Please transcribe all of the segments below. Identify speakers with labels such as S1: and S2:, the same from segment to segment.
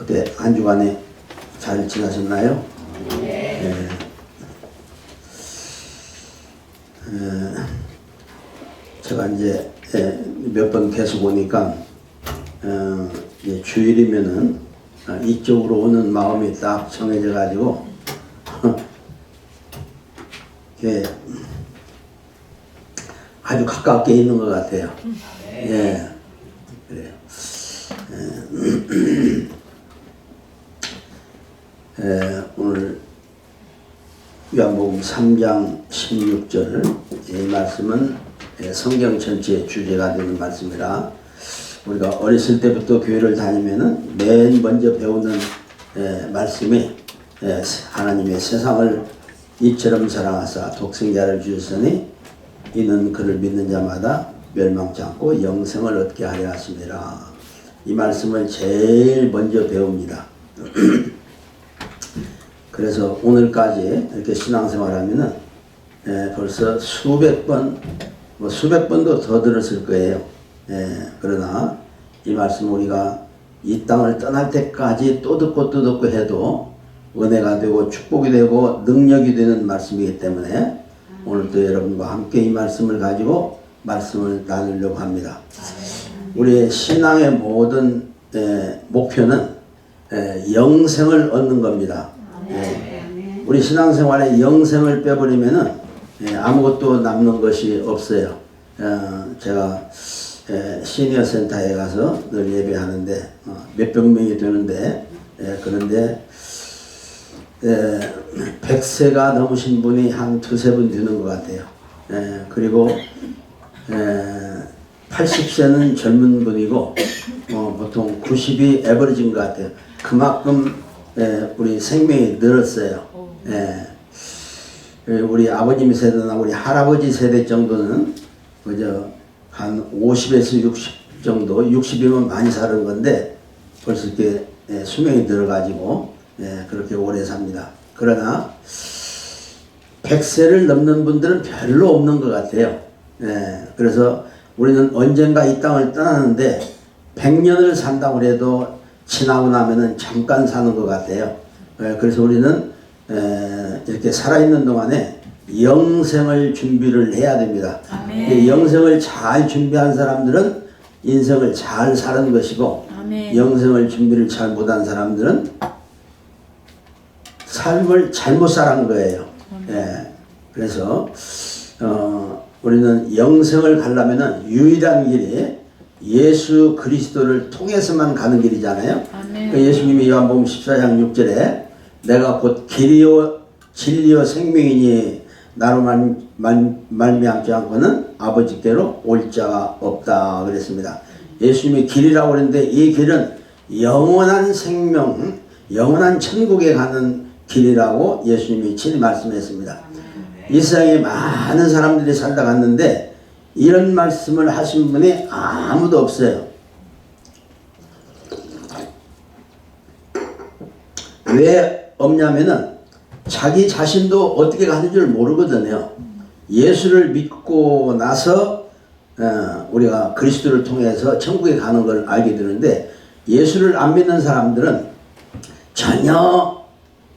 S1: 그때 한 주간에 잘 지나셨나요? 네. 제가 이제 몇 번 계속 오니까 이제 주일이면은 이쪽으로 오는 마음이 딱 정해져 가지고 아주 가깝게 있는 것 같아요. 예, 그래요. 오늘 요한복음 3장 16절 이 말씀은 성경 전체의 주제가 되는 말씀이라 우리가 어렸을 때부터 교회를 다니면은 맨 먼저 배우는 말씀이 하나님의 세상을 이처럼 사랑하사 독생자를 주셨으니 이는 그를 믿는 자마다 멸망치 않고 영생을 얻게 하려 하심이라. 이 말씀을 제일 먼저 배웁니다. 그래서 오늘까지 이렇게 신앙생활하면은 벌써 수백 번, 수백 번도 더 들었을 거예요. 그러나 이 말씀 우리가 이 땅을 떠날 때까지 또 듣고 해도 은혜가 되고 축복이 되고 능력이 되는 말씀이기 때문에 오늘도 여러분과 함께 이 말씀을 가지고 말씀을 나누려고 합니다. 우리의 신앙의 모든 목표는 영생을 얻는 겁니다. 우리 신앙생활에 영생을 빼버리면은 아무것도 남는 것이 없어요. 제가 시니어 센터에 가서 늘 예배하는데 몇백 명이 되는데 그런데 100세가 넘으신 분이 한 두세 분 되는 것 같아요. 그리고 80세는 젊은 분이고 보통 90이 에버리지인 것 같아요. 그만큼 우리 생명이 늘었어요. 우리 아버님 세대나 우리 할아버지 세대 정도는 그저 한 50에서 60 정도, 60이면 많이 사는 건데 벌써 이렇게 수명이 늘어가지고 그렇게 오래 삽니다. 그러나 100세를 넘는 분들은 별로 없는 것 같아요. 그래서 우리는 언젠가 이 땅을 떠나는데 100년을 산다고 해도 지나고 나면은 잠깐 사는 것 같아요. 그래서 우리는 이렇게 살아있는 동안에 영생을 준비를 해야 됩니다. 영생을 잘 준비한 사람들은 인생을 잘 사는 것이고 영생을 준비를 잘 못한 사람들은 삶을 잘못 살은 거예요. 그래서 우리는 영생을 가려면은 유일한 길이 예수 그리스도를 통해서만 가는 길이잖아요. 그러니까 예수님이 요한복음 14장 6절에 내가 곧 길이요 진리요 생명이니 나로 말미암지 않고는 아버지께로 올 자가 없다 그랬습니다. 예수님이 길이라고 그랬는데 이 길은 영원한 생명, 영원한 천국에 가는 길이라고 예수님이 친히 말씀했습니다. 이 세상에 많은 사람들이 살다 갔는데 이런 말씀을 하신 분이 아무도 없어요. 왜 없냐면은 자기 자신도 어떻게 가는 줄 모르거든요. 예수를 믿고 나서 우리가 그리스도를 통해서 천국에 가는 걸 알게 되는데 예수를 안 믿는 사람들은 전혀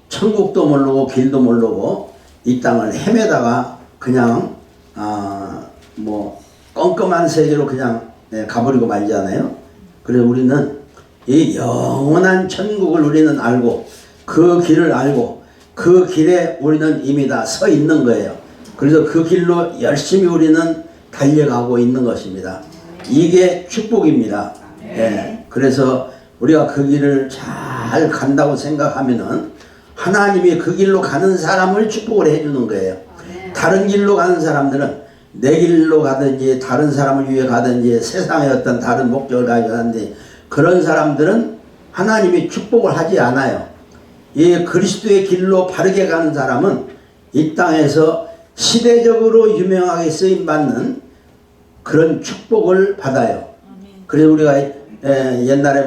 S1: 천국도 모르고 길도 모르고 이 땅을 헤매다가 그냥 껌껌한 세계로 그냥 가버리고 말잖아요. 그래서 우리는 이 영원한 천국을 우리는 알고 그 길을 알고 그 길에 우리는 이미 다 서 있는 거예요. 그래서 그 길로 열심히 우리는 달려가고 있는 것입니다. 이게 축복입니다. 그래서 우리가 그 길을 잘 간다고 생각하면은 하나님이 그 길로 가는 사람을 축복을 해주는 거예요. 다른 길로 가는 사람들은 내 길로 가든지 다른 사람을 위해 가든지 세상의 어떤 다른 목적을 가지고 가든지 그런 사람들은 하나님이 축복을 하지 않아요. 이 그리스도의 길로 바르게 가는 사람은 이 땅에서 시대적으로 유명하게 쓰임받는 그런 축복을 받아요. 그래서 우리가 옛날에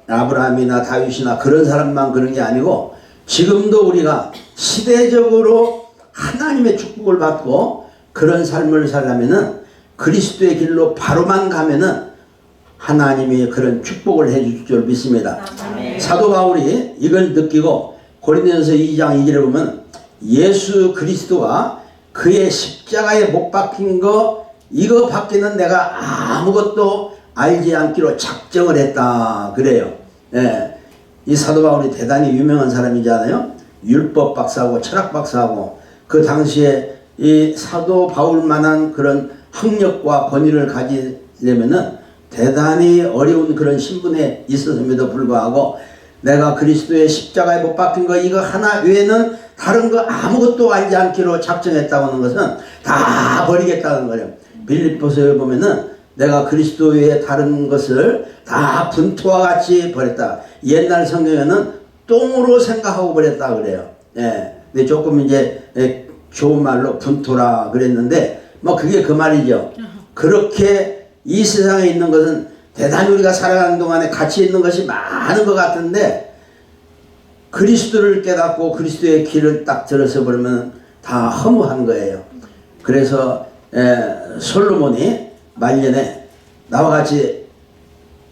S1: 아브라함이나 다윗이나 그런 사람만 그런 게 아니고 지금도 우리가 시대적으로 하나님의 축복을 받고 그런 삶을 살려면은 그리스도의 길로 바로만 가면은 하나님이 그런 축복을 해줄 줄 믿습니다. 사도 바울이 이걸 느끼고 고린도전서 2장 2절에 보면 예수 그리스도와 그의 십자가에 못 박힌 거 이거 밖에는 내가 아무것도 알지 않기로 작정을 했다 그래요. 예. 이 사도 바울이 대단히 유명한 사람이잖아요. 율법 박사하고 철학 박사하고 그 당시에 이 사도 바울만한 그런 학력과 권위를 가지려면은 대단히 어려운 그런 신분에 있었음에도 불구하고 내가 그리스도의 십자가에 못 박힌 거 이거 하나 외에는 다른 거 아무것도 알지 않기로 작정했다고 하는 것은 다 버리겠다는 거예요. 빌립보서에 보면은 내가 그리스도 외에 다른 것을 다 분토와 같이 버렸다. 옛날 성경에는 똥으로 생각하고 버렸다 그래요. 예. 근데 조금 이제 좋은 말로 분토라 그랬는데 뭐 그게 그 말이죠. 그렇게 이 세상에 있는 것은 대단히 우리가 살아가는 동안에 가치 있는 것이 많은 것 같은데 그리스도를 깨닫고 그리스도의 길을 딱 들어서 버리면 다 허무한 거예요. 그래서 솔로몬이 말년에 나와 같이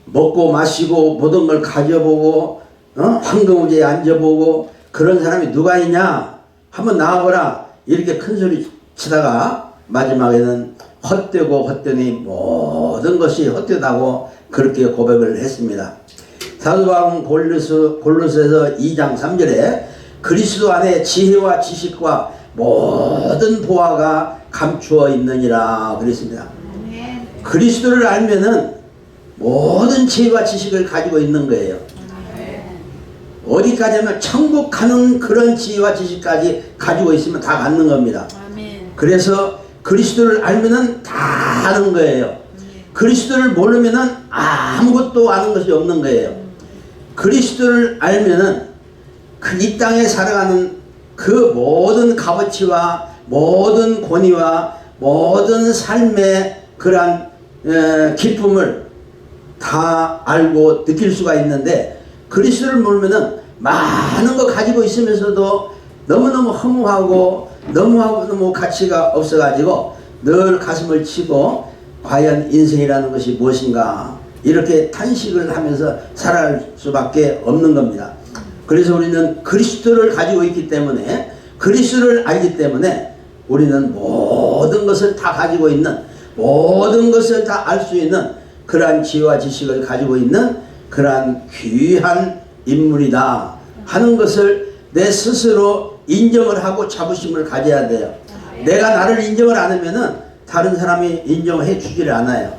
S1: 먹고 마시고 모든 걸 가져보고 황금우지에 앉아보고 그런 사람이 누가 있냐 한번 나와보라 이렇게 큰 소리 치다가 마지막에는 헛되고 헛되니 모든 것이 헛되다고 그렇게 고백을 했습니다. 사도 바울은 골로새서 2장 3절에 그리스도 안에 지혜와 지식과 모든 보화가 감추어 있느니라 그랬습니다. 그리스도를 알면은 모든 지혜와 지식을 가지고 있는 거예요. 어디까지 하면 천국 가는 그런 지혜와 지식까지 가지고 있으면 다 갖는 겁니다. 그래서 그리스도를 알면은 다 아는 거예요. 그리스도를 모르면은 아무것도 아는 것이 없는 거예요. 그리스도를 알면은 이 땅에 살아가는 그 모든 값어치와 모든 권위와 모든 삶의 그러한 기쁨을 다 알고 느낄 수가 있는데 그리스도를 모르면은 많은 거 가지고 있으면서도 너무너무 허무하고 너무 가치가 없어가지고 늘 가슴을 치고 과연 인생이라는 것이 무엇인가 이렇게 탄식을 하면서 살아갈 수밖에 없는 겁니다. 그래서 우리는 그리스도를 가지고 있기 때문에 그리스도를 알기 때문에 우리는 모든 것을 다 가지고 있는 모든 것을 다 알 수 있는 그러한 지혜와 지식을 가지고 있는 그러한 귀한 인물이다 하는 것을 내 스스로 인정을 하고 자부심을 가져야 돼요. 내가 나를 인정을 안 하면은 다른 사람이 인정해 주지를 않아요.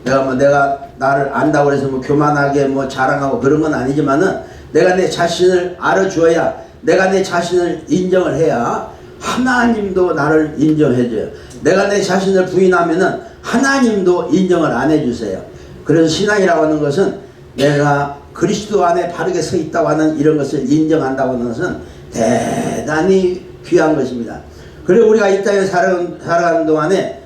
S1: 내가 나를 안다고 해서 뭐 교만하게 뭐 자랑하고 그런 건 아니지만은 내가 내 자신을 알아주어야 내가 내 자신을 인정을 해야 하나님도 나를 인정해줘요. 내가 내 자신을 부인하면은 하나님도 인정을 안 해주세요. 그래서 신앙이라고 하는 것은 내가 그리스도 안에 바르게 서 있다고 하는 이런 것을 인정한다고 하는 것은 대단히 귀한 것입니다. 그리고 우리가 이 땅에 살아가는 동안에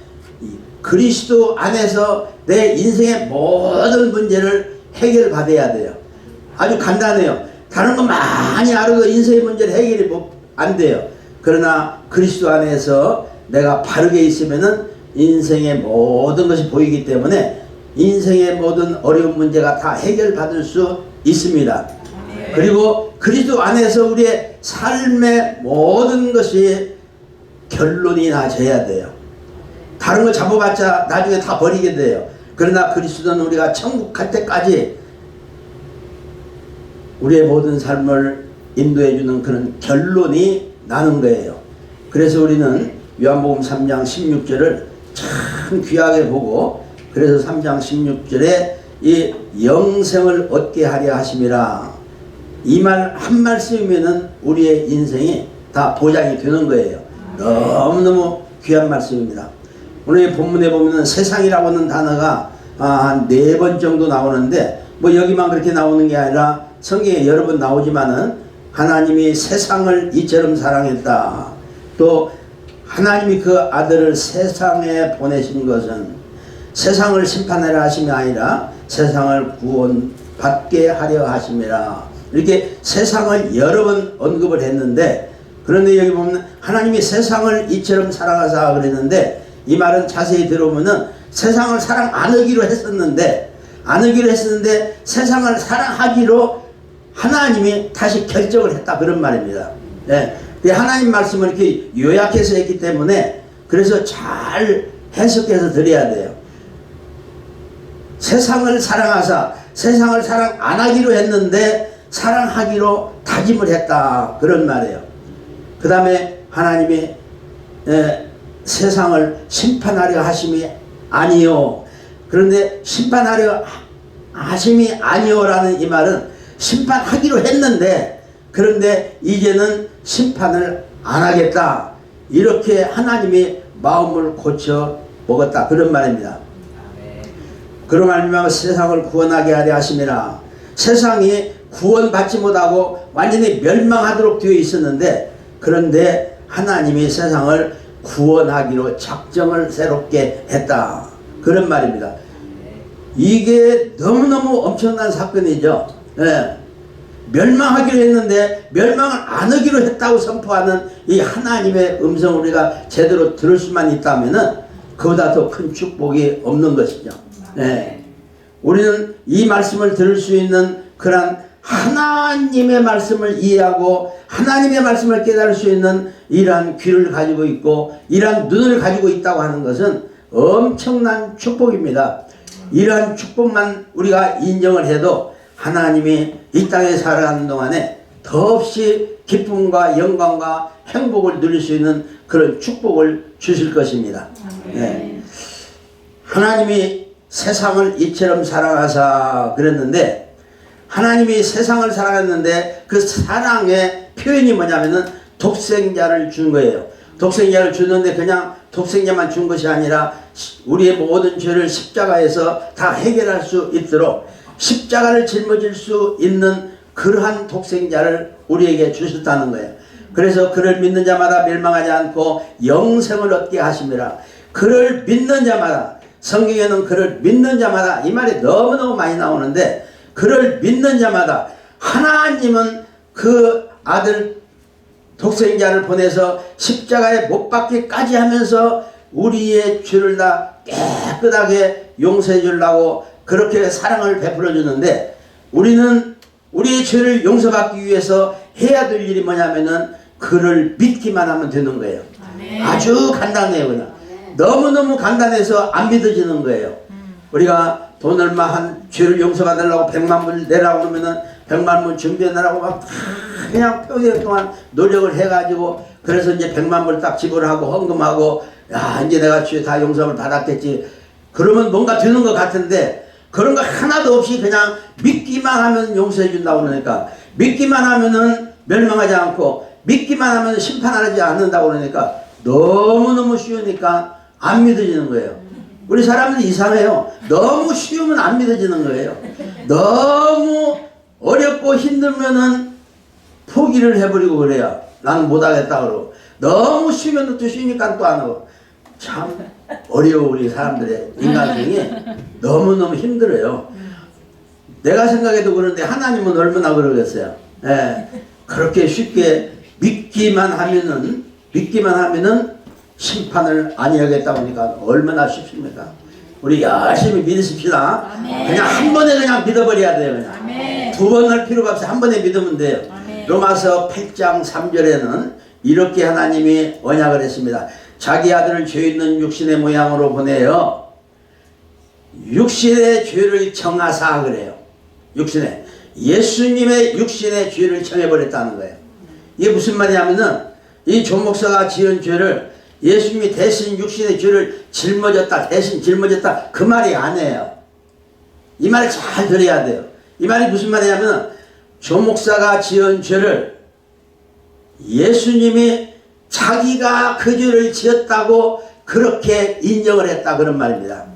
S1: 그리스도 안에서 내 인생의 모든 문제를 해결받아야 돼요. 아주 간단해요. 다른 거 많이 알아도 인생의 문제를 해결이 안 돼요. 그러나 그리스도 안에서 내가 바르게 있으면은 인생의 모든 것이 보이기 때문에 인생의 모든 어려운 문제가 다 해결받을 수 있습니다. 그리고 그리스도 안에서 우리의 삶의 모든 것이 결론이 나져야 돼요. 다른 거 잡아봤자 나중에 다 버리게 돼요. 그러나 그리스도는 우리가 천국 갈 때까지 우리의 모든 삶을 인도해주는 그런 결론이 나는 거예요. 그래서 우리는 요한복음 3장 16절을 참 귀하게 보고 그래서 3장 16절에 이 영생을 얻게 하려 하심이라 이 말 한 말씀이면은 우리의 인생이 다 보장이 되는 거예요. 너무너무 귀한 말씀입니다. 오늘 본문에 보면은 세상이라고 하는 단어가 한 4번 정도 나오는데 뭐 여기만 그렇게 나오는 게 아니라 성경에 여러 번 나오지만은 하나님이 세상을 이처럼 사랑했다. 또 하나님이 그 아들을 세상에 보내신 것은 세상을 심판하려 하심이 아니라 세상을 구원받게 하려 하심이라. 이렇게 세상을 여러 번 언급을 했는데 그런데 여기 보면 하나님이 세상을 이처럼 사랑하사 그랬는데 이 말은 자세히 들어보면은 세상을 사랑 안 하기로 했었는데 하기로 했었는데 세상을 사랑하기로 하나님이 다시 결정을 했다, 그런 말입니다. 예. 하나님 말씀을 이렇게 요약해서 했기 때문에 그래서 잘 해석해서 드려야 돼요. 세상을 사랑하사 세상을 사랑 안 하기로 했는데 사랑하기로 다짐을 했다, 그런 말이에요. 그 다음에 하나님이 세상을 심판하려 하심이 아니요. 그런데 심판하려 하심이 아니요라는 이 말은 심판하기로 했는데 그런데 이제는 심판을 안 하겠다, 이렇게 하나님이 마음을 고쳐 먹었다, 그런 말입니다. 그로 말미암아 세상을 구원하게 하려 하심이라. 세상이 구원받지 못하고 완전히 멸망하도록 되어 있었는데 그런데 하나님이 세상을 구원하기로 작정을 새롭게 했다, 그런 말입니다. 이게 너무너무 엄청난 사건이죠. 예. 멸망하기로 했는데 멸망을 안 하기로 했다고 선포하는 이 하나님의 음성을 우리가 제대로 들을 수만 있다면은 그보다 더 큰 축복이 없는 것이죠. 예. 우리는 이 말씀을 들을 수 있는 그런 하나님의 말씀을 이해하고 하나님의 말씀을 깨달을 수 있는 이러한 귀를 가지고 있고 이러한 눈을 가지고 있다고 하는 것은 엄청난 축복입니다. 이러한 축복만 우리가 인정을 해도 하나님이 이 땅에 살아가는 동안에 더없이 기쁨과 영광과 행복을 누릴 수 있는 그런 축복을 주실 것입니다. 네. 하나님이 세상을 이처럼 사랑하사 그랬는데 하나님이 세상을 사랑했는데 그 사랑의 표현이 뭐냐면은 독생자를 준 거예요. 독생자를 주는데 그냥 독생자만 준 것이 아니라 우리의 모든 죄를 십자가에서 다 해결할 수 있도록 십자가를 짊어질 수 있는 그러한 독생자를 우리에게 주셨다는 거예요. 그래서 그를 믿는 자마다 멸망하지 않고 영생을 얻게 하심이라. 그를 믿는 자마다, 성경에는 그를 믿는 자마다 이 말이 너무너무 많이 나오는데 그를 믿는 자마다 하나님은 그 아들 독생자를 보내서 십자가에 못 박기까지 하면서 우리의 죄를 다 깨끗하게 용서해 주려고 그렇게 사랑을 베풀어 주는데 우리는 우리의 죄를 용서받기 위해서 해야 될 일이 뭐냐면은 그를 믿기만 하면 되는 거예요. 아주 간단해요. 그냥 너무너무 간단해서 안 믿어지는 거예요. 우리가 돈 얼마 한 죄를 용서받으려고 100만 불 내라고 그러면은 100만 불 준비해 내라고 막 그냥 평생 동안 노력을 해가지고 그래서 이제 100만 불 딱 지불하고 헌금하고 야 이제 내가 죄 다 용서를 받았겠지. 그러면 뭔가 되는 것 같은데 그런 거 하나도 없이 그냥 믿기만 하면 용서해 준다고 그러니까 믿기만 하면은 멸망하지 않고 믿기만 하면 심판하지 않는다고 그러니까 너무너무 쉬우니까 안 믿어지는 거예요. 우리 사람들이 이상해요. 너무 쉬우면 안 믿어지는 거예요. 너무 어렵고 힘들면은 포기를 해버리고 그래요. 나는 못하겠다 그러고. 너무 쉬우면 또 쉬니까 또 안 하고. 참 어려워. 우리 사람들의 인간성이 너무너무 힘들어요. 내가 생각해도 그런데 하나님은 얼마나 그러겠어요. 예. 그렇게 쉽게 믿기만 하면은 심판을 아니하겠다 보니까 얼마나 쉽습니까? 우리 열심히 믿으십시다. 그냥 한 번에 그냥 믿어버려야 돼요. 그냥 두 번 할 필요가 없어요. 한 번에 믿으면 돼요. 로마서 8장 3절에는 이렇게 하나님이 언약을 했습니다. 자기 아들을 죄 있는 육신의 모양으로 보내어 육신의 죄를 정하사 그래요. 예수님의 육신의 죄를 정해버렸다는 거예요. 이게 무슨 말이냐면은 이 조 목사가 지은 죄를 예수님이 대신 육신의 죄를 대신 짊어졌다 그 말이 아니에요. 이 말을 잘 들어야 돼요. 이 말이 무슨 말이냐면 조 목사가 지은 죄를 예수님이 자기가 그 죄를 지었다고 그렇게 인정을 했다 그런 말입니다.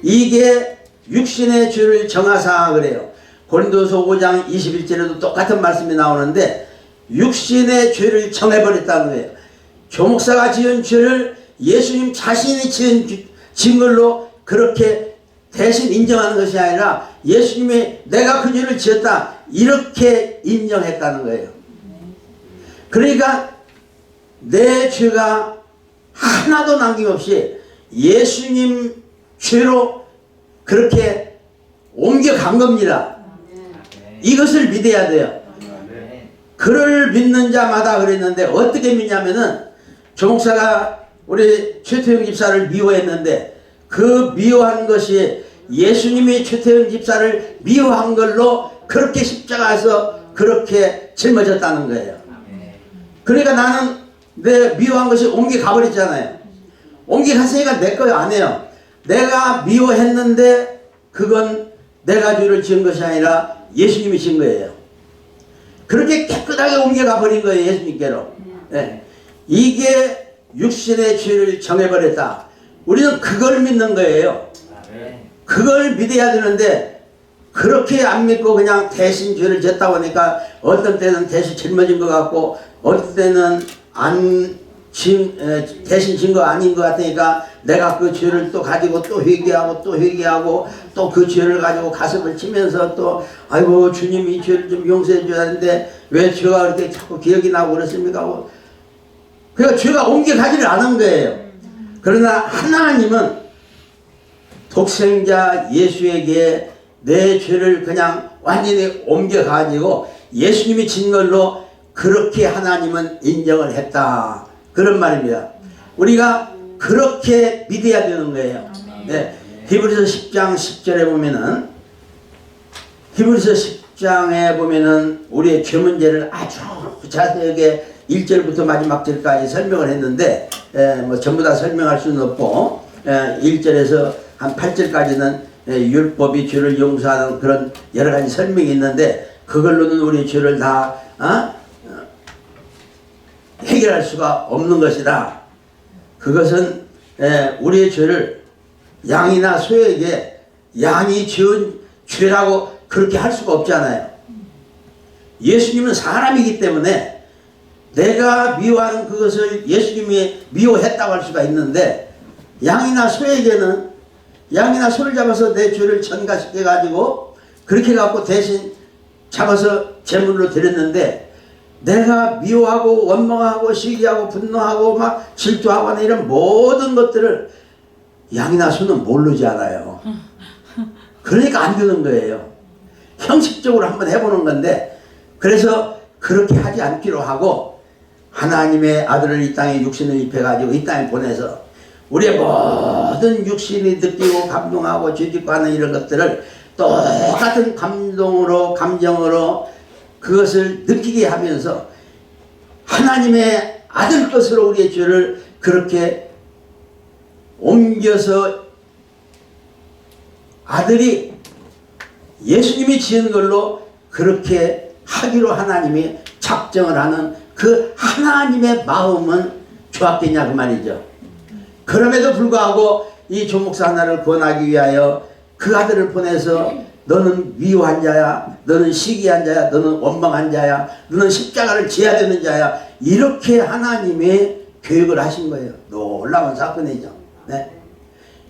S1: 이게 육신의 죄를 정하사 그래요. 고린도서 5장 21절에도 똑같은 말씀이 나오는데 육신의 죄를 정해버렸다는 거예요. 조 목사가 지은 죄를 예수님 자신이 지은 걸로 그렇게 대신 인정하는 것이 아니라 예수님이 내가 그 죄를 지었다 이렇게 인정했다는 거예요. 그러니까 내 죄가 하나도 남김없이 예수님 죄로 그렇게 간 겁니다. 이것을 믿어야 돼요. 그를 믿는 자마다 그랬는데 어떻게 믿냐면은 조목사가 우리 최태영 집사를 미워했는데 그 미워한 것이 예수님이 최태영 집사를 미워한 걸로 그렇게 십자가에서 그렇게 짊어졌다는 거예요. 그러니까 나는 내 미워한 것이 옮겨 가버렸잖아요. 옮겨 갔으니까 내 거 아니에요. 내가 미워했는데 그건 내가 죄를 지은 것이 아니라 예수님이 지은 거예요. 그렇게 깨끗하게 옮겨가 버린 거예요. 예수님께로. 네. 이게 육신의 죄를 정해버렸다. 우리는 그걸 믿는 거예요. 그걸 믿어야 되는데 그렇게 안 믿고 그냥 대신 죄를 졌다 보니까 어떤 때는 대신 짊어진 것 같고 어떤 때는 대신 진 거 아닌 것 같으니까 내가 그 죄를 또 가지고 또 회개하고 또 회개하고 또 그 죄를 가지고 가슴을 치면서 또 아이고 주님이 이 죄를 좀 용서해 줘야 하는데 왜 죄가 그렇게 자꾸 기억이 나고 그랬습니까? 그러니까 죄가 옮겨가지를 않은 거예요. 그러나 하나님은 독생자 예수에게 내 죄를 그냥 완전히 옮겨가지고 예수님이 진 걸로 그렇게 하나님은 인정을 했다. 그런 말입니다. 우리가 그렇게 믿어야 되는 거예요. 네. 히브리서 10장 10절에 보면은 히브리서 10장에 보면은 우리의 죄 문제를 아주 자세하게 1절부터 마지막 절까지 설명을 했는데 뭐 전부 다 설명할 수는 없고 1절에서 한 8절까지는 율법이 죄를 용서하는 그런 여러 가지 설명이 있는데 그걸로는 우리 죄를 다 해결할 수가 없는 것이다. 그것은 우리의 죄를 양이나 소에게 양이 지은 죄라고 그렇게 할 수가 없잖아요. 예수님은 사람이기 때문에 내가 미워하는 그것을 예수님이 미워했다고 할 수가 있는데 양이나 소에게는 양이나 소를 잡아서 내 죄를 전가시켜 가지고 그렇게 갖고 대신 잡아서 제물로 드렸는데 내가 미워하고 원망하고 시기하고 분노하고 막 질투하고 하는 이런 모든 것들을 양이나 소는 모르지 않아요. 그러니까 안 되는 거예요. 형식적으로 한번 해보는 건데 그래서 그렇게 하지 않기로 하고 하나님의 아들을 이 땅에 육신을 입혀가지고 이 땅에 보내서 우리의 모든 육신이 느끼고 감동하고 죄짓고 하는 이런 것들을 똑같은 감동으로 감정으로 그것을 느끼게 하면서 하나님의 아들 것으로 우리의 죄를 그렇게 옮겨서 아들이 예수님이 지은 걸로 그렇게 하기로 하나님이 작정을 하는 그 하나님의 마음은 좋았겠냐 그 말이죠. 그럼에도 불구하고 이 조목사 하나를 구원하기 위하여 그 아들을 보내서 너는 미워한 자야, 너는 시기한 자야, 너는 원망한 자야, 너는 십자가를 지어야 되는 자야, 이렇게 하나님의 교육을 하신 거예요. 놀라운 사건이죠. 네.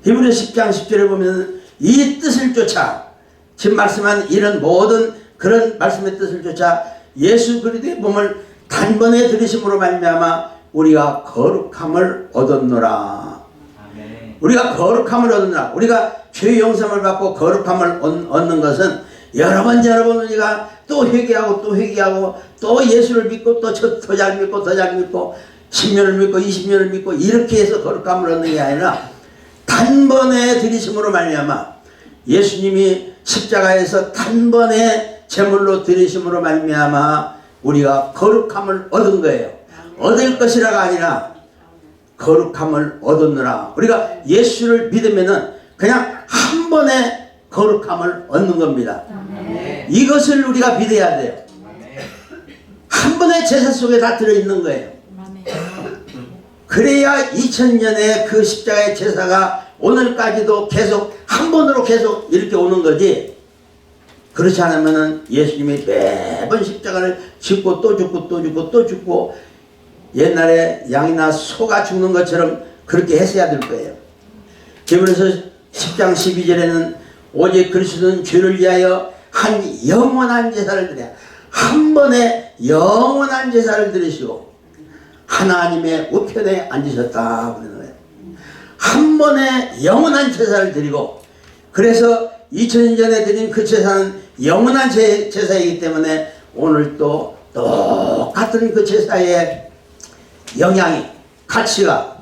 S1: 히브리서 10장 10절에 보면 이 뜻을 쫓아 지금 말씀한 이런 모든 그런 말씀의 뜻을 쫓아 예수 그리스도의 몸을 단번에 들이심으로 말미암아 우리가 거룩함을 얻었노라. 아멘. 우리가 거룩함을 얻었노라. 우리가 죄 용서를 받고 거룩함을 얻는 것은 여러 번 우리가 또 회개하고 또 회개하고 또 예수를 믿고 또 더 잘 믿고 더 잘 믿고 10년을 믿고 20년을 믿고 이렇게 해서 거룩함을 얻는 게 아니라 단번에 들이심으로 말미암아 예수님이 십자가에서 단번에 제물로 들이심으로 말미암아 우리가 거룩함을 얻은 거예요. 얻을 것이라가 아니라 거룩함을 얻었느라. 우리가 예수를 믿으면은 그냥 한 번에 거룩함을 얻는 겁니다. 이것을 우리가 믿어야 돼요. 한 번에 제사 속에 다 들어있는 거예요. 그래야 2000년의 그 십자가의 제사가 오늘까지도 계속 한 번으로 계속 이렇게 오는 거지. 그렇지 않으면은 예수님이 매번 십자가를 짓고 또 죽고 또 죽고 또 죽고 옛날에 양이나 소가 죽는 것처럼 그렇게 했어야 될 거예요. 그래서 10장 12절에는 오직 그리스도는 죄를 위하여 한 영원한 제사를 드려 한 번에 영원한 제사를 드리시고 하나님의 우편에 앉으셨다 그러는 거예요. 한 번에 영원한 제사를 드리고 그래서 2000년 전에 드린 그 제사는 영원한 제사이기 때문에 오늘 또 똑같은 그 제사의 영향이, 가치가,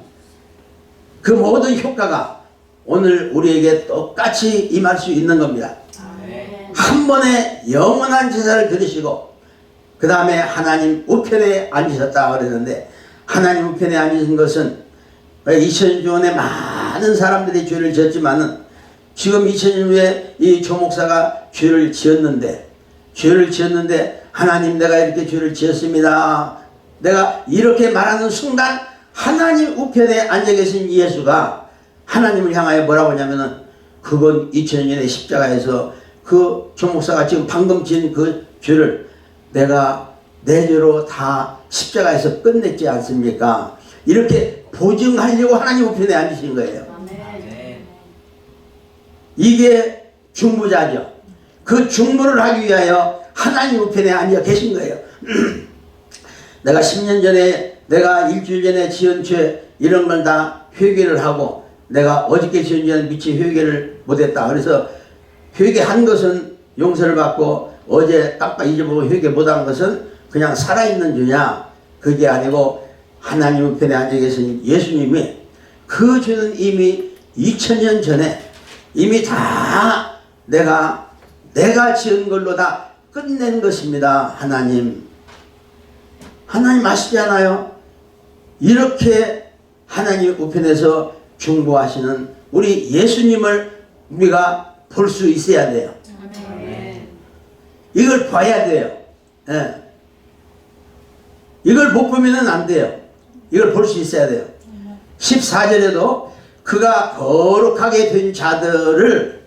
S1: 그 모든 효과가 오늘 우리에게 똑같이 임할 수 있는 겁니다. 한 번에 영원한 제사를 드리시고 그 다음에 하나님 우편에 앉으셨다 그랬는데, 하나님 우편에 앉으신 것은 2000년 전에 많은 사람들이 죄를 지었지만은 지금 2000년 후에 이 조목사가 죄를 지었는데 하나님 내가 이렇게 죄를 지었습니다, 내가 이렇게 말하는 순간 하나님 우편에 앉아 계신 예수가 하나님을 향하여 뭐라고 하냐면은, 그건 2000년 전에 십자가에서 그 조목사가 지금 방금 지은 그 죄를 내가 내 죄로 다 십자가에서 끝냈지 않습니까? 이렇게 보증하려고 하나님 우편에 앉으신 거예요. 이게 중보자죠. 그 중보를 하기 위하여 하나님 우편에 앉아 계신 거예요. 내가 10년 전에, 내가 일주일 전에 지은 죄 이런 걸 다 회개를 하고, 내가 어저께 지은 죄는 미처 회개를 못했다. 그래서 회개한 것은 용서를 받고 어제 깜빡 잊어보고 회개 못한 것은 그냥 살아있는 죄냐? 그게 아니고 하나님 우편에 앉아 계신 예수님이 그 죄는 이미 2000년 전에 이미 다 내가 지은 걸로 다 끝낸 것입니다. 하나님 아시잖아요. 이렇게 하나님 우편에서 중보하시는 우리 예수님을 우리가 볼 수 있어야 돼요. 이걸 봐야 돼요. 예. 이걸 못 보면 안 돼요. 이걸 볼 수 있어야 돼요. 14절에도 그가 거룩하게 된 자들을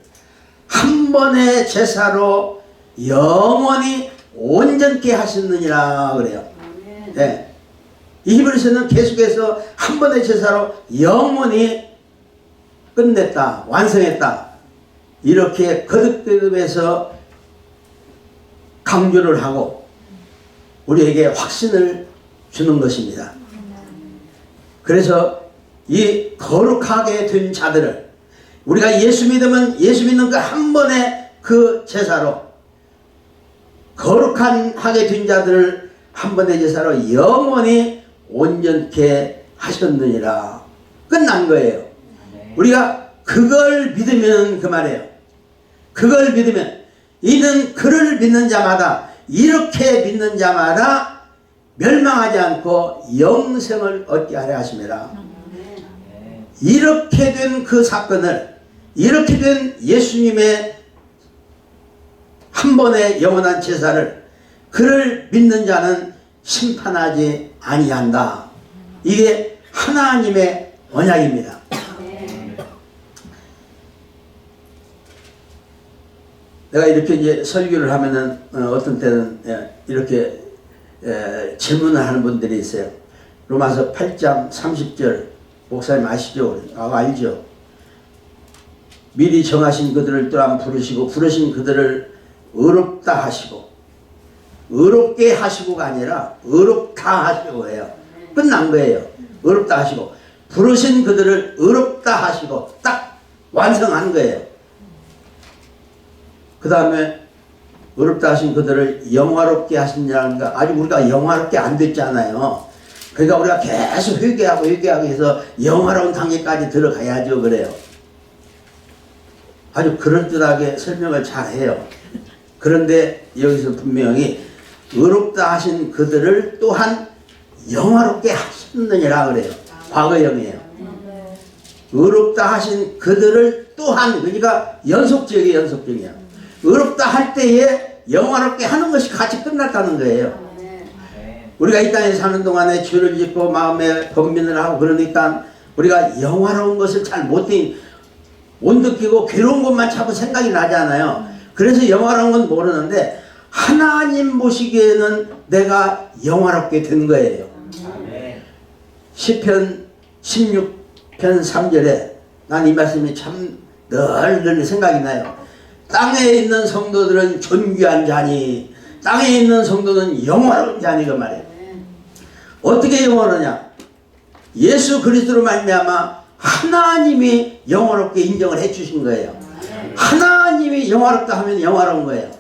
S1: 한 번의 제사로 영원히 온전케 하셨느니라 그래요. 예. 이 히브리서는 계속해서 한 번의 제사로 영원히 끝냈다, 완성했다, 이렇게 거듭되면서 강조를 하고 우리에게 확신을 주는 것입니다. 그래서 이 거룩하게 된 자들을, 우리가 예수 믿으면 예수 믿는 그 한 번의 그 제사로 거룩하게 된 자들을 한 번의 제사로 영원히 온전케 하셨느니라. 끝난 거예요. 우리가 그걸 믿으면 그 말이에요. 그걸 믿으면, 이는 그를 믿는 자마다, 이렇게 믿는 자마다 멸망하지 않고 영생을 얻게 하려 하심이라. 이렇게 된 그 사건을, 이렇게 된 예수님의 한 번의 영원한 제사를, 그를 믿는 자는 심판하지 아니한다. 이게 하나님의 언약입니다. 내가 이렇게 이제 설교를 하면은 어떤 때는 이렇게 질문을 하는 분들이 있어요. 로마서 8장 30절 목사님 아시죠? 알죠? 미리 정하신 그들을 또한 부르시고 부르신 그들을 의롭다 하시고, 의롭게 하시고가 아니라 의롭다 하시고 해요. 끝난 거예요. 의롭다 하시고 부르신 그들을 의롭다 하시고 딱 완성한 거예요. 그 다음에 의롭다 하신 그들을 영화롭게 하시냐는 거, 아직 우리가 영화롭게 안 됐잖아요. 그러니까 우리가 계속 회개하고 해서 영화로운 단계까지 들어가야죠. 그래요. 아주 그럴듯하게 설명을 잘 해요. 그런데 여기서 분명히 의롭다 하신 그들을 또한 영화롭게 하셨느니라 그래요. 과거형이에요. 의롭다 하신 그들을 또한, 그러니까 연속적이에요. 의롭다 할 때에 영화롭게 하는 것이 같이 끝났다는 거예요. 우리가 이 땅에 사는 동안에 죄를 짓고 마음에 번민을 하고 그러니까 우리가 영화로운 것을 잘 못 느끼고 괴로운 것만 자꾸 생각이 나잖아요. 그래서 영화로운 건 모르는데 하나님 보시기에는 내가 영화롭게 된 거예요. 시편 16편 3절에 난 이 말씀이 참 늘 생각이 나요. 땅에 있는 성도들은 존귀한 자니, 땅에 있는 성도는 영화로운 자니, 그 말이에요. 어떻게 영화로냐? 예수 그리스도로 말미암아 하나님이 영화롭게 인정을 해 주신 거예요. 하나님이 영화롭다 하면 영화로운 거예요.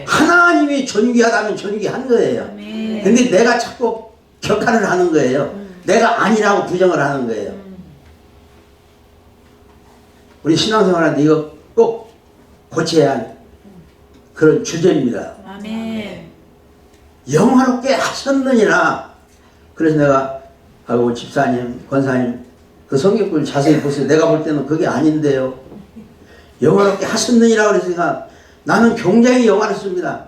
S1: 하나님이 존귀하다면 존귀한 거예요. 근데 내가 자꾸 격하를 하는 거예요. 내가 아니라고 부정을 하는 거예요. 우리 신앙생활한테 이거 꼭 고쳐야 할 그런 주제입니다.
S2: 아멘.
S1: 영화롭게 하셨느니라. 그래서 내가 아이고 집사님, 권사님 그 성경을 자세히 보세요. 내가 볼 때는 그게 아닌데요. 영화롭게 하셨느니라 그랬으니까 나는 굉장히 영화롭습니다.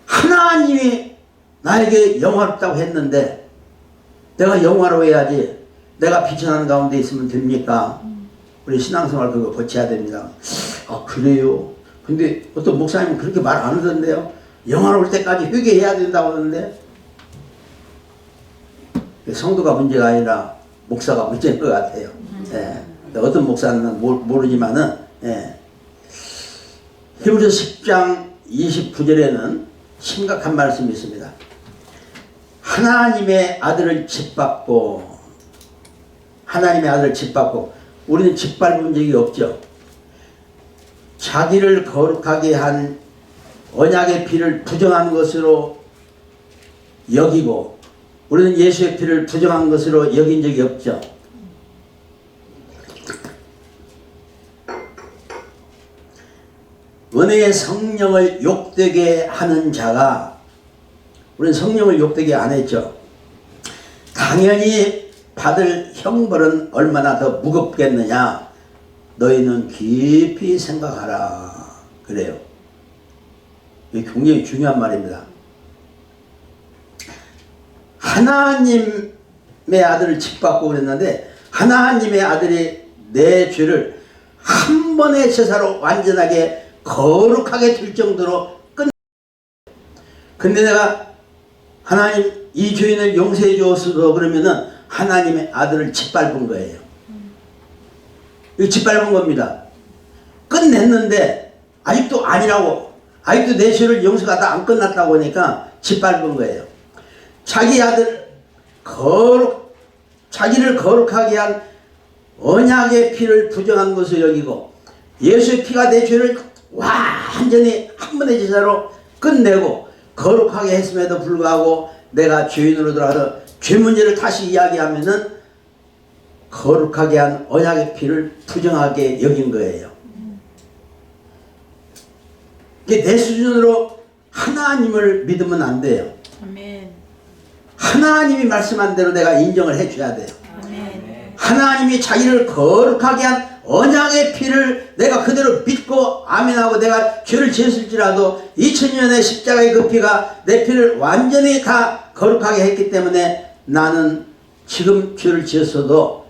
S1: 하나님이 나에게 영화롭다고 했는데 내가 영화로워야지 내가 비천하는 가운데 있으면 됩니까? 우리 신앙생활 그거 고쳐야 됩니다. 아 그래요? 근데 어떤 목사님은 그렇게 말 안 하던데요. 영화로울 때까지 회개해야 된다고 하는데 성도가 문제가 아니라 목사가 문제인 것 같아요. 예. 어떤 목사는 모르지만은 예. 히브리서 10장 29절에는 심각한 말씀이 있습니다. 하나님의 아들을 짓밟고 우리는 짓밟은 적이 없죠. 자기를 거룩하게 한 언약의 피를 부정한 것으로 여기고 우리는 예수의 피를 부정한 것으로 여긴 적이 없죠. 은혜의 성령을 욕되게 하는 자가 우리는 성령을 욕되게 안 했죠. 당연히 받을 형벌은 얼마나 더 무겁겠느냐 너희는 깊이 생각하라 그래요. 이게 굉장히 중요한 말입니다. 하나님의 아들을 짓밟고 그랬는데 하나님의 아들이 내 죄를 한 번의 제사로 완전하게 거룩하게 될 정도로 근데 내가 하나님 이 죄인을 용서해 주었어도 그러면은 하나님의 아들을 짓밟은 거예요. 이거 짓밟은 겁니다. 끝냈는데 아직도 아니라고 아직도 내 죄를 용서가 다 안 끝났다고 하니까 짓밟은 거예요. 자기 아들 자기를 거룩하게 한 언약의 피를 부정한 것을 여기고 예수의 피가 내 죄를 완전히 한 번의 제사로 끝내고 거룩하게 했음에도 불구하고 내가 죄인으로 돌아가서 죄 문제를 다시 이야기하면은 거룩하게 한 언약의 피를 부정하게 여긴 거예요. 이게 내 수준으로 하나님을 믿으면 안 돼요.
S2: 아멘.
S1: 하나님이 말씀한 대로 내가 인정을 해줘야 돼요.
S2: 아멘.
S1: 하나님이 자기를 거룩하게 한 언약의 피를 내가 그대로 믿고 아멘하고 내가 죄를 지었을지라도 2000년의 십자가의 그 피가 내 피를 완전히 다 거룩하게 했기 때문에 나는 지금 죄를 지었어도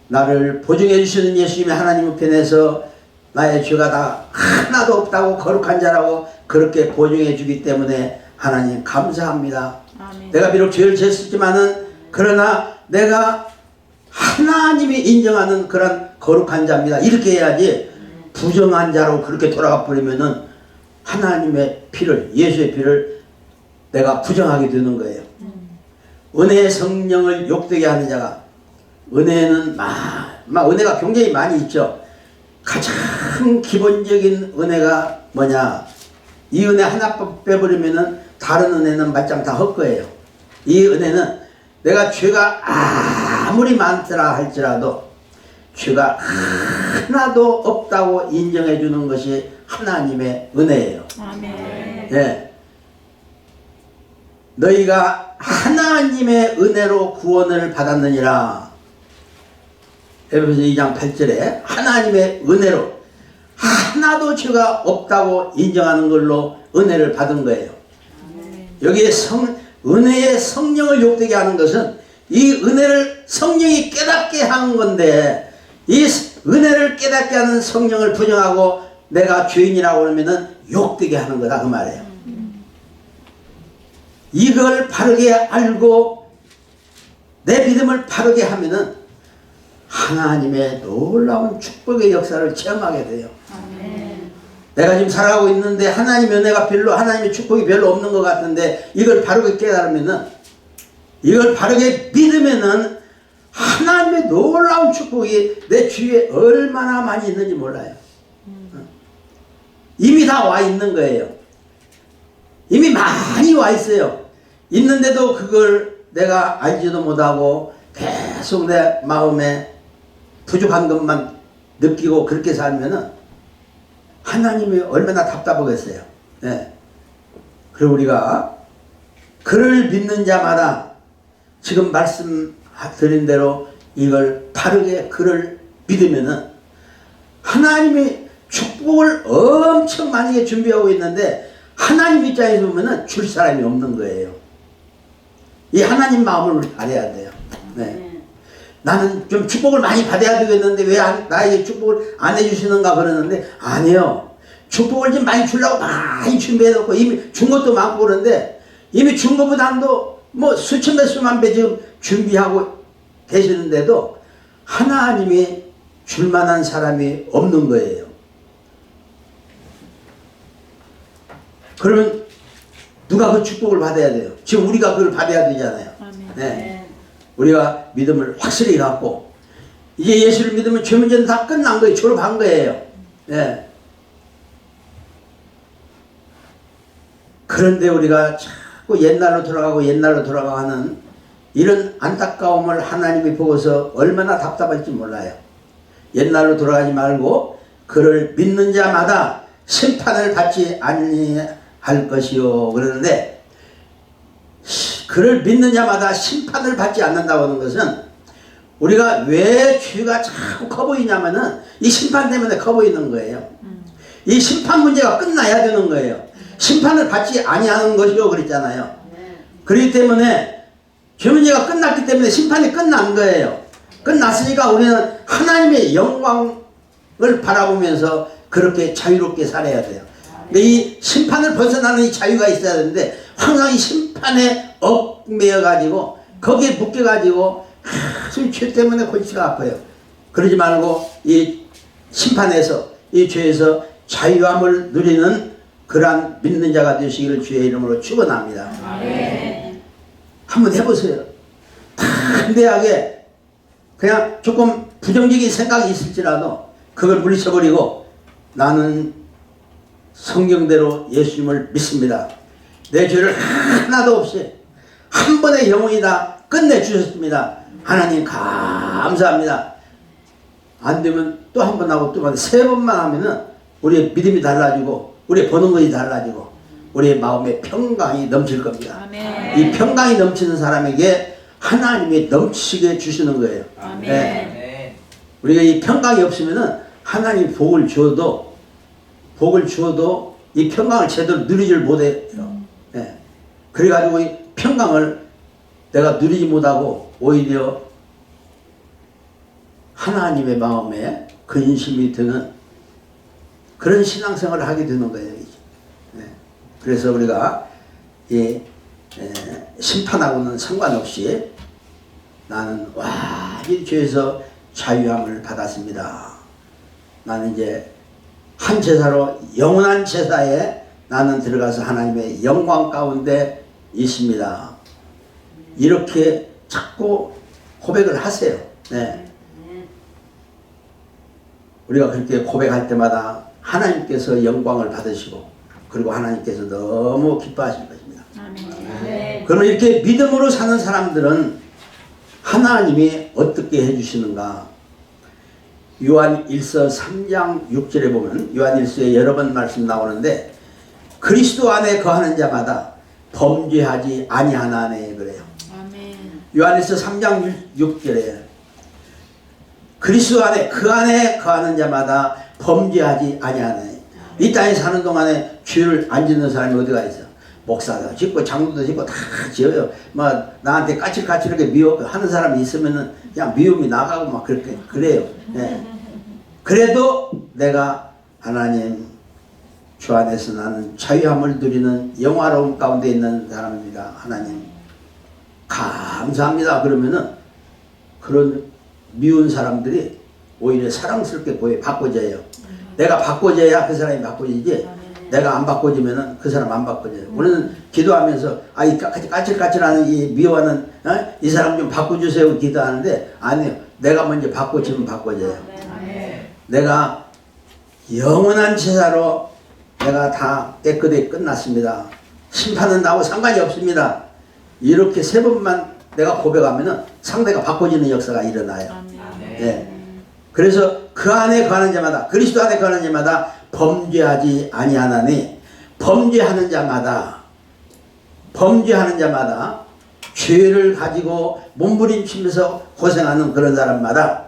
S1: 나를 보증해 주시는 예수님의 하나님 편에서 나의 죄가 다 하나도 없다고 거룩한 자라고 그렇게 보증해 주기 때문에 하나님 감사합니다.
S2: 아멘.
S1: 내가 비록 죄를 지었지만은 그러나 내가 하나님이 인정하는 그런 거룩한 자입니다. 이렇게 해야지 부정한 자로 그렇게 돌아가 버리면은 하나님의 피를 예수의 피를 내가 부정하게 되는 거예요. 은혜의 성령을 욕되게 하는 자가 은혜는 은혜가 굉장히 많이 있죠. 가장 기본적인 은혜가 뭐냐? 이 은혜 하나 빼버리면은 다른 은혜는 맞짱 다 헛거예요. 이 은혜는 내가 죄가 아무리 많더라 할지라도 죄가 하나도 없다고 인정해 주는 것이 하나님의 은혜예요.
S2: 아멘.
S1: 예. 너희가 하나님의 은혜로 구원을 받았느니라. 에베소서 2장 8절에 하나님의 은혜로 하나도 죄가 없다고 인정하는 걸로 은혜를 받은 거예요. 여기에 은혜의 성령을 욕되게 하는 것은 이 은혜를 성령이 깨닫게 하는 건데 이 은혜를 깨닫게 하는 성령을 부정하고 내가 죄인이라고 하면은 욕되게 하는 거다 그 말이에요. 이걸 바르게 알고 내 믿음을 바르게 하면은 하나님의 놀라운 축복의 역사를 체험하게 돼요.
S2: 아멘.
S1: 내가 지금 살아가고 있는데 하나님의 은혜가 하나님의 축복이 별로 없는 것 같은데 이걸 바르게 깨달으면은 이걸 바르게 믿으면은 하나님의 놀라운 축복이 내 주위에 얼마나 많이 있는지 몰라요. 이미 다 와 있는 거예요. 이미 많이 와 있어요. 있는데도 그걸 내가 알지도 못하고 계속 내 마음에 부족한 것만 느끼고 그렇게 살면은 하나님이 얼마나 답답하겠어요. 네. 그리고 우리가 그를 믿는 자마다 지금 말씀드린 대로 이걸 바르게 그를 믿으면은 하나님이 축복을 엄청 많이 준비하고 있는데 하나님 입장에서 보면은 줄 사람이 없는 거예요. 이 하나님 마음을 우리 알아야 돼요. 네. 나는 좀 축복을 많이 받아야 되겠는데 왜 나에게 축복을 안 해주시는가 그러는데 아니에요. 축복을 좀 많이 주려고 많이 준비해놓고 이미 준 것도 많고 그런데 이미 준 것보다도 뭐 수천 배 수만 배 지금 준비하고 계시는데도 하나님이 줄 만한 사람이 없는 거예요. 그러면 누가 그 축복을 받아야 돼요? 지금 우리가 그걸 받아야 되잖아요. 네. 우리가 믿음을 확실히 갖고 이제 예수를 믿으면 죄 문제는 다 끝난 거예요. 졸업한 거예요. 네. 그런데 우리가 자꾸 옛날로 돌아가고 하는 이런 안타까움을 하나님이 보고서 얼마나 답답할지 몰라요. 옛날로 돌아가지 말고 그를 믿는 자마다 심판을 받지 아니할 것이요 그러는데 그를 믿는 자마다 심판을 받지 않는다고 하는 것은 우리가 왜 죄가 자꾸 커 보이냐면은 이 심판 때문에 커 보이는 거예요. 이 심판 문제가 끝나야 되는 거예요. 심판을 받지 아니하는 것이요 그랬잖아요. 그렇기 때문에 죄 문제가 끝났기 때문에 심판이 끝난 거예요. 끝났으니까 우리는 하나님의 영광을 바라보면서 그렇게 자유롭게 살아야 돼요. 근데 이 심판을 벗어나는 이 자유가 있어야 되는데 항상 이 심판에 얽매여 가지고 거기에 묶여 가지고 계속 죄 때문에 골치가 아파요. 그러지 말고 이 심판에서 이 죄에서 자유함을 누리는 그러한 믿는 자가 되시기를 주의 이름으로 축원합니다. 한번 해보세요. 담대하게 그냥 조금 부정적인 생각이 있을지라도 그걸 물리쳐버리고 나는 성경대로 예수님을 믿습니다. 내 죄를 하나도 없이 한 번의 영원히 다 끝내주셨습니다. 하나님 감사합니다. 안 되면 또 한 번 하고 또 세 번만 하면은 우리의 믿음이 달라지고 우리의 보는 것이 달라지고 우리의 마음에 평강이 넘칠 겁니다.
S2: 아멘.
S1: 이 평강이 넘치는 사람에게 하나님이 넘치게 주시는 거예요. 네. 우리가 이 평강이 없으면은 하나님 복을 주어도 이 평강을 제대로 누리질 못해요. 네. 그래가지고 이 평강을 내가 누리지 못하고 오히려 하나님의 마음에 근심이 드는 그런 신앙생활을 하게 되는 거예요. 네. 그래서 우리가 이 심판하고는 상관없이 나는 완전히 죄에서 자유함을 받았습니다. 나는 이제 한 제사로 영원한 제사에 나는 들어가서 하나님의 영광 가운데 있습니다. 이렇게 자꾸 고백을 하세요. 네. 우리가 그렇게 고백할 때마다 하나님께서 영광을 받으시고 그리고 하나님께서 너무 기뻐하실 것입니다. 그러면 이렇게 믿음으로 사는 사람들은 하나님이 어떻게 해주시는가? 요한 1서 3장 6절에 보면 요한 1서에 여러 번 말씀 나오는데 그리스도 안에 거하는 자마다 범죄하지 아니하나네 그래요. 요한 1서 3장 6절에 그리스도 안에 그 안에 거하는 자마다 범죄하지 아니하네. 이 땅에 사는 동안에 죄를 안 짓는 사람이 어디가 있어? 목사도 짓고 장로도 짓고 다 지어요. 막 나한테 까칠까칠하게 미워하는 사람이 있으면은 그냥 미움이 나가고 막 그렇게 그래요. 네. 그래도 내가 하나님 주 안에서 나는 자유함을 누리는 영화로움 가운데 있는 사람입니다. 하나님 감사합니다. 그러면은 그런 미운 사람들이 오히려 사랑스럽게 바꿔져요. 내가 바꿔져야 그 사람이 바꿔지지 내가 안 바꿔지면은 그 사람 안 바꿔져요. 우리는 기도하면서 이 까칠까칠하는 이 미워하는 이 사람 좀 바꿔주세요 기도하는데 아니요. 내가 먼저 바꿔지면 바꿔져요. 내가 영원한 제사로 내가 다 깨끗이 끝났습니다. 심판은 나하고 상관이 없습니다. 이렇게 3번만 내가 고백하면은 상대가 바꿔지는 역사가 일어나요. 예. 그래서 그 안에 거하는 자마다 그리스도 안에 거하는 자마다 범죄하지 아니하나니 범죄하는 자마다 죄를 가지고 몸부림치면서 고생하는 그런 사람마다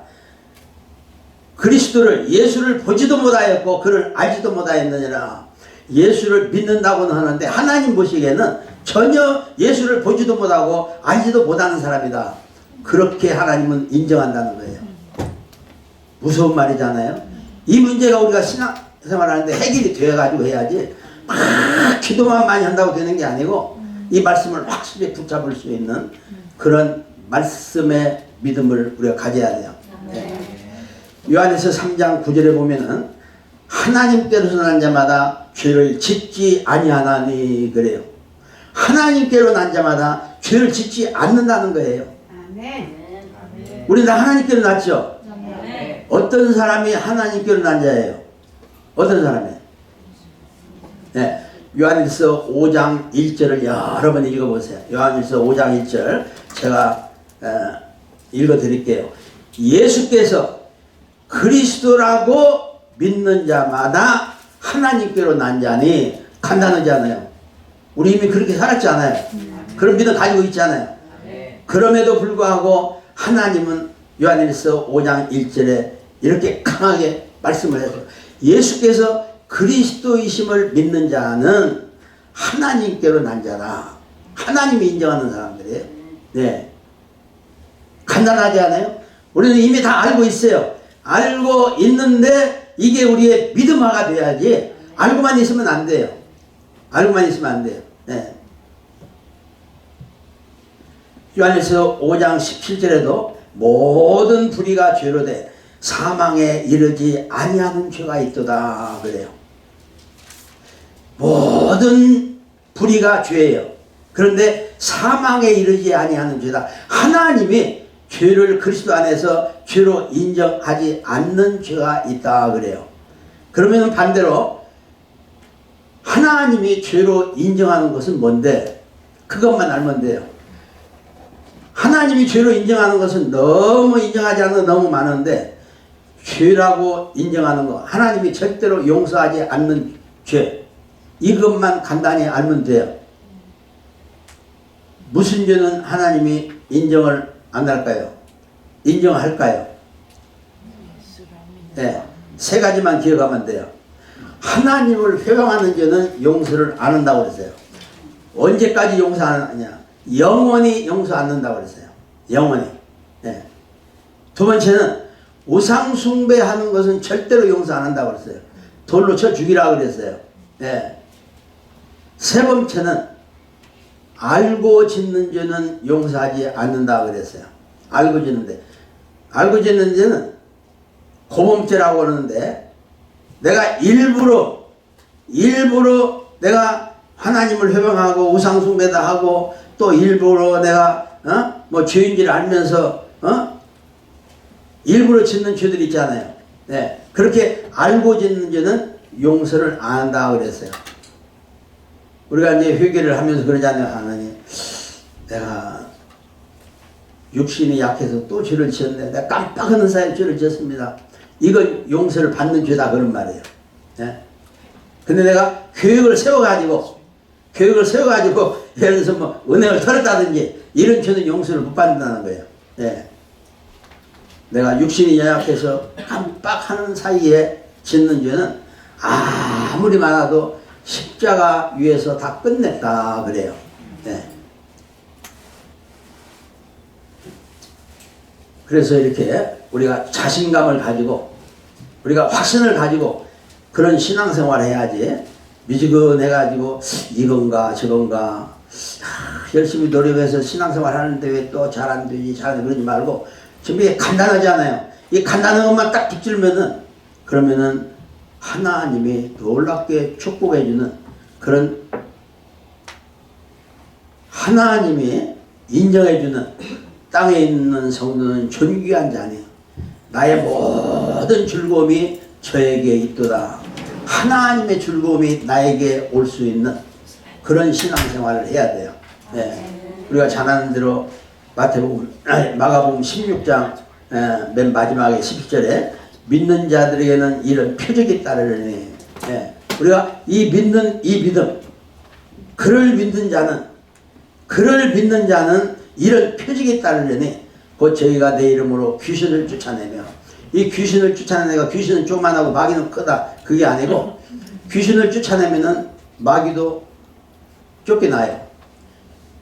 S1: 그리스도를 예수를 보지도 못하였고 그를 알지도 못하였느니라. 예수를 믿는다고는 하는데 하나님 보시기에는 전혀 예수를 보지도 못하고 알지도 못하는 사람이다. 그렇게 하나님은 인정한다는 거예요. 무서운 말이잖아요. 이 문제가 우리가 신앙생활하는데 해결이 되어가지고 해야지 막 기도만 많이 한다고 되는 게 아니고 이 말씀을 확실히 붙잡을 수 있는 그런 말씀의 믿음을 우리가 가져야 돼요. 네. 요한에서 3장 9절에 보면은 하나님께로서 난 자마다 죄를 짓지 아니하나니 그래요. 하나님께로 난 자마다 죄를 짓지 않는다는 거예요. 우리 다 하나님께로 났죠? 어떤 사람이 하나님께로 난 자예요? 어떤 사람이? 네. 요한일서 5장 1절을 여러 번 읽어보세요. 요한일서 5장 1절 제가 읽어드릴게요. 예수께서 그리스도라고 믿는 자마다 하나님께로 난 자니 간단하잖아요. 우리 이미 그렇게 살았지 않아요? 그런 믿음 가지고 있지 않아요? 그럼에도 불구하고 하나님은 요한일서 5장 1절에 이렇게 강하게 말씀을 해서 예수께서 그리스도이심을 믿는 자는 하나님께로 난 자다. 하나님이 인정하는 사람들이에요. 네. 간단하지 않아요? 우리는 이미 다 알고 있어요. 알고 있는데 이게 우리의 믿음화가 돼야지 알고만 있으면 안 돼요. 알고만 있으면 안 돼요. 네. 요한일서 5장 17절에도 모든 불의가 죄로 돼 사망에 이르지 아니하는 죄가 있도다 그래요. 모든 불의가 죄예요. 그런데 사망에 이르지 아니하는 죄다. 하나님이 죄를 그리스도 안에서 죄로 인정하지 않는 죄가 있다 그래요. 그러면 반대로 하나님이 죄로 인정하는 것은 뭔데? 그것만 알면 돼요. 하나님이 죄로 인정하는 것은 너무 인정하지 않는 거 너무 많은데 죄라고 인정하는 거 하나님이 절대로 용서하지 않는 죄 이것만 간단히 알면 돼요. 무슨 죄는 하나님이 인정을 안 할까요? 인정할까요? 네, 3가지만 기억하면 돼요. 하나님을 회방하는 죄는 용서를 안 한다고 그랬어요. 언제까지 용서 안 하냐? 영원히 용서 안 한다고 그랬어요. 영원히. 네. 2번째는 우상 숭배하는 것은 절대로 용서 안 한다고 그랬어요. 돌로 쳐 죽이라고 그랬어요. 네. 3번째는 알고 짓는 죄는 용서하지 않는다고 그랬어요. 알고 짓는데 알고 짓는 죄는 고범죄라고 그러는데 내가 일부러 내가 하나님을 회방하고 우상 숭배도 하고 또 일부러 내가 뭐 죄인지를 알면서 일부러 짓는 죄들 있잖아요. 네. 그렇게 알고 짓는 죄는 용서를 안 한다고 그랬어요. 우리가 이제 회개를 하면서 그러잖아요. 하나님, 내가 육신이 약해서 또 죄를 지었네. 내가 깜빡하는 사이에 죄를 지었습니다. 이건 용서를 받는 죄다 그런 말이에요. 네? 근데 내가 계획을 세워가지고 예를 들어서 뭐 은행을 털었다든지 이런 죄는 용서를 못 받는다는 거예요. 네. 내가 육신이 연약해서 깜빡하는 사이에 짓는 죄는 아무리 많아도 십자가 위에서 다 끝냈다 그래요. 네. 그래서 이렇게 우리가 자신감을 가지고 우리가 확신을 가지고 그런 신앙생활을 해야지 미지근해가지고 이건가 저건가 열심히 노력해서 신앙생활 하는데 왜 또 잘 안 되지 그러지 말고 지금 이게 간단하지 않아요. 이 간단한 것만 딱 붙들면은 그러면은 하나님이 놀랍게 축복해주는 그런 하나님이 인정해주는 땅에 있는 성도는 존귀한 자니 나의 모든 즐거움이 저에게 있도다. 하나님의 즐거움이 나에게 올 수 있는 그런 신앙생활을 해야 돼요. 우리가 잘 아는 대로 마가복음 16장 맨 마지막에 11절에 믿는 자들에게는 이런 표적이 따르려니 우리가 이 믿음 그를 믿는 자는 이런 표적이 따르려니 곧 저희가 내 이름으로 귀신을 쫓아내며 이 귀신을 쫓아내는 애가 귀신은 조그만하고 마귀는 크다 그게 아니고 귀신을 쫓아내면은 마귀도 쫓겨나요.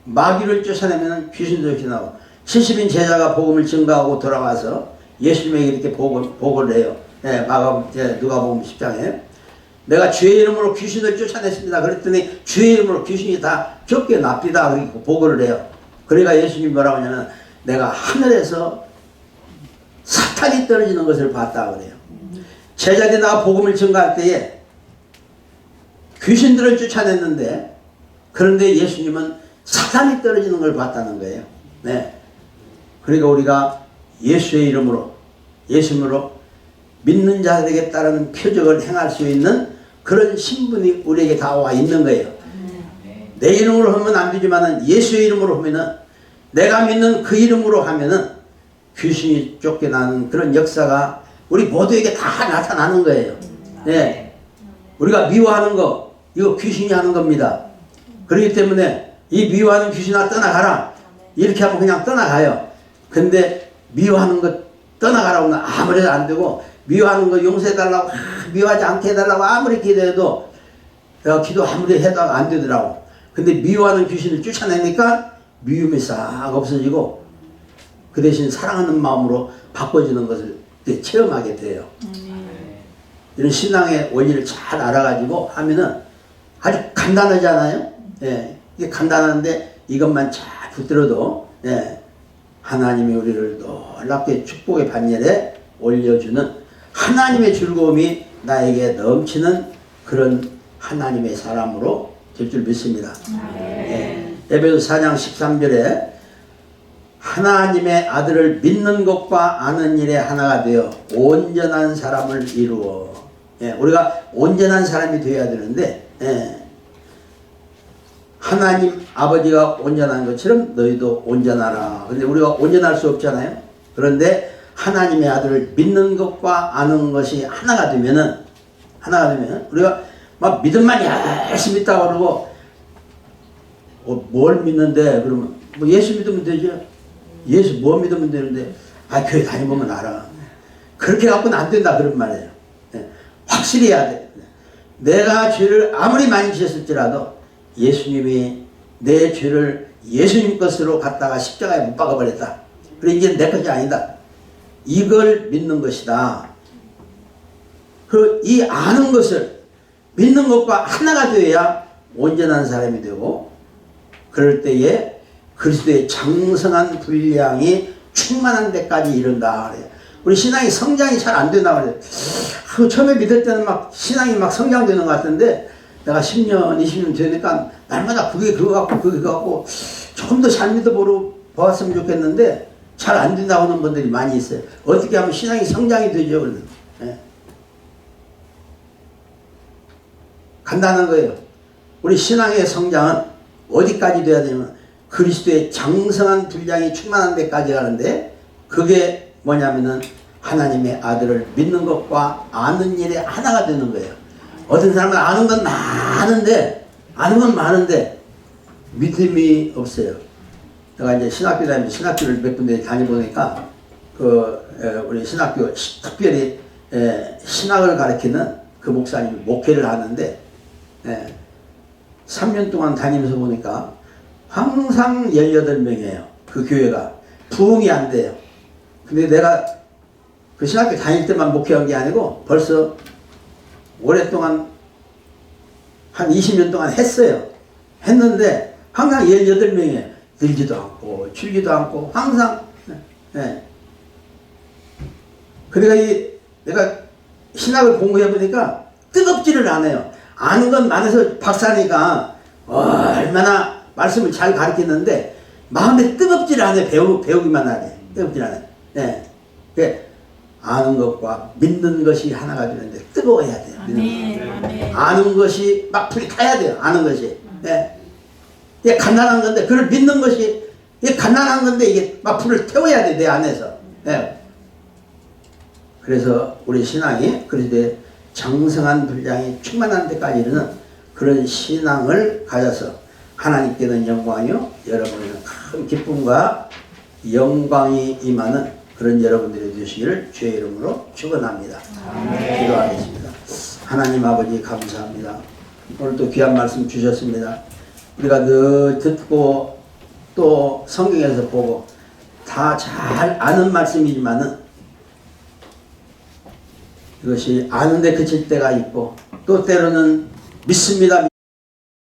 S1: 마귀를 쫓아내면은 귀신도 쫓겨나고 70인 제자가 복음을 증거하고 돌아와서 예수님에게 이렇게 보고를 해요. 누가복음 10장에 내가 주의 이름으로 귀신을 쫓아냈습니다. 그랬더니 주의 이름으로 귀신이 다 쫓겨납니다. 그렇게 보고를 해요. 그러니까 예수님이 뭐라고 하냐면 내가 하늘에서 사탄이 떨어지는 것을 봤다 그래요. 제자들이 나가 복음을 증거할 때에 귀신들을 쫓아냈는데 그런데 예수님은 사탄이 떨어지는 걸 봤다는 거예요. 그러니까 우리가 예수의 이름으로 믿는 자들에게 따르는 표적을 행할 수 있는 그런 신분이 우리에게 다 와 있는 거예요. 내 이름으로 하면 안 되지만은 예수의 이름으로 하면은 내가 믿는 그 이름으로 하면은 귀신이 쫓겨나는 그런 역사가 우리 모두에게 다 나타나는 거예요. 우리가 미워하는 거 이거 귀신이 하는 겁니다. 그렇기 때문에 이 미워하는 귀신아 떠나가라 이렇게 하면 그냥 떠나가요. 근데 미워하는 거 떠나가라고 하면 아무래도 안 되고 미워하는 거 용서해달라고 미워하지 않게 해달라고 아무리 기도해도 기도 아무리 해도 안 되더라고. 근데 미워하는 귀신을 쫓아내니까 미움이 싹 없어지고 그 대신 사랑하는 마음으로 바꿔주는 것을 체험하게 돼요. 이런 신앙의 원리를 잘 알아가지고 하면은 아주 간단하잖아요. 이게 간단한데 이것만 잘 붙들어도 하나님이 우리를 놀랍게 축복의 반열에 올려주는 하나님의 즐거움이 나에게 넘치는 그런 하나님의 사람으로 될 줄 믿습니다. 에베소 4장 13절에 하나님의 아들을 믿는 것과 아는 일에 하나가 되어 온전한 사람을 이루어. 우리가 온전한 사람이 되어야 되는데 하나님 아버지가 온전한 것처럼 너희도 온전하라. 근데 우리가 온전할 수 없잖아요. 그런데 하나님의 아들을 믿는 것과 아는 것이 하나가 되면 우리가 막 믿음만 열심히 있다고 그러고 뭘 믿는데 그러면 뭐 예수 믿으면 되죠. 예수 뭐 믿으면 되는데 교회 다녀보면 알아. 그렇게 갖고는 안 된다 그런 말이에요. 확실히 해야 돼. 내가 죄를 아무리 많이 지었을지라도 예수님이 내 죄를 예수님 것으로 갖다가 십자가에 못 박아버렸다. 그래 이제 내 것이 아니다. 이걸 믿는 것이다. 그 이 아는 것을 믿는 것과 하나가 되어야 온전한 사람이 되고 그럴 때에 그리스도의 장성한 분량이 충만한 데까지 이른다. 그래요. 우리 신앙이 성장이 잘 안 된다 그래요. 처음에 믿을 때는 막 신앙이 막 성장되는 것 같은데 내가 10년, 20년 되니까 날마다 그거 갖고 조금 더 잘 믿어보았으면 좋겠는데 잘 안 된다고 하는 분들이 많이 있어요. 어떻게 하면 신앙이 성장이 되죠? 간단한 거예요. 우리 신앙의 성장은 어디까지 돼야 되냐면 그리스도의 장성한 분량이 충만한 데까지 가는데 그게 뭐냐면은 하나님의 아들을 믿는 것과 아는 일에 하나가 되는 거예요. 어떤 사람은 아는 건 많은데 믿음이 없어요. 내가 이제 신학교 다니면 신학교를 몇 군데 다녀보니까 우리 신학교 특별히 신학을 가르치는 그 목사님이 목회를 하는데 3년 동안 다니면서 보니까 항상 18명이에요. 그 교회가 부흥이 안 돼요. 근데 내가 그 신학교 다닐 때만 목회한 게 아니고 벌써 오랫동안 한 20년 동안 했는데 항상 18명이에요. 늘지도 않고 줄지도 않고 항상 그러니까 내가 신학을 공부해 보니까 뜨겁지를 않아요. 아는 건 많아서 박사니까 얼마나 말씀을 잘 가르치는데 마음에 뜨겁지를 않아요. 배우기만 하네. 뜨겁지 않아요. 예. 그 아는 것과 믿는 것이 하나가 되는데 뜨거워야 돼요.
S2: 아멘. 아멘.
S1: 아는 것이 막 불이 타야 돼요. 아는 것이. 예. 이게 간단한 건데 그걸 믿는 것이 이게 간단한 건데 이게 막 불을 태워야 돼. 내 안에서. 예. 그래서 우리 신앙이 그런데 정성한 분량이 충만한 데까지 이르는 그런 신앙을 가져서 하나님께는 영광이요 여러분에는 큰 기쁨과 영광이 임하는 그런 여러분들이 되시기를 주의 이름으로 축원합니다. 기도하겠습니다. 하나님 아버지 감사합니다. 오늘 또 귀한 말씀 주셨습니다. 우리가 늘 듣고 또 성경에서 보고 다 잘 아는 말씀이지만은 이것이 아는데 그칠 때가 있고 또 때로는 믿습니다.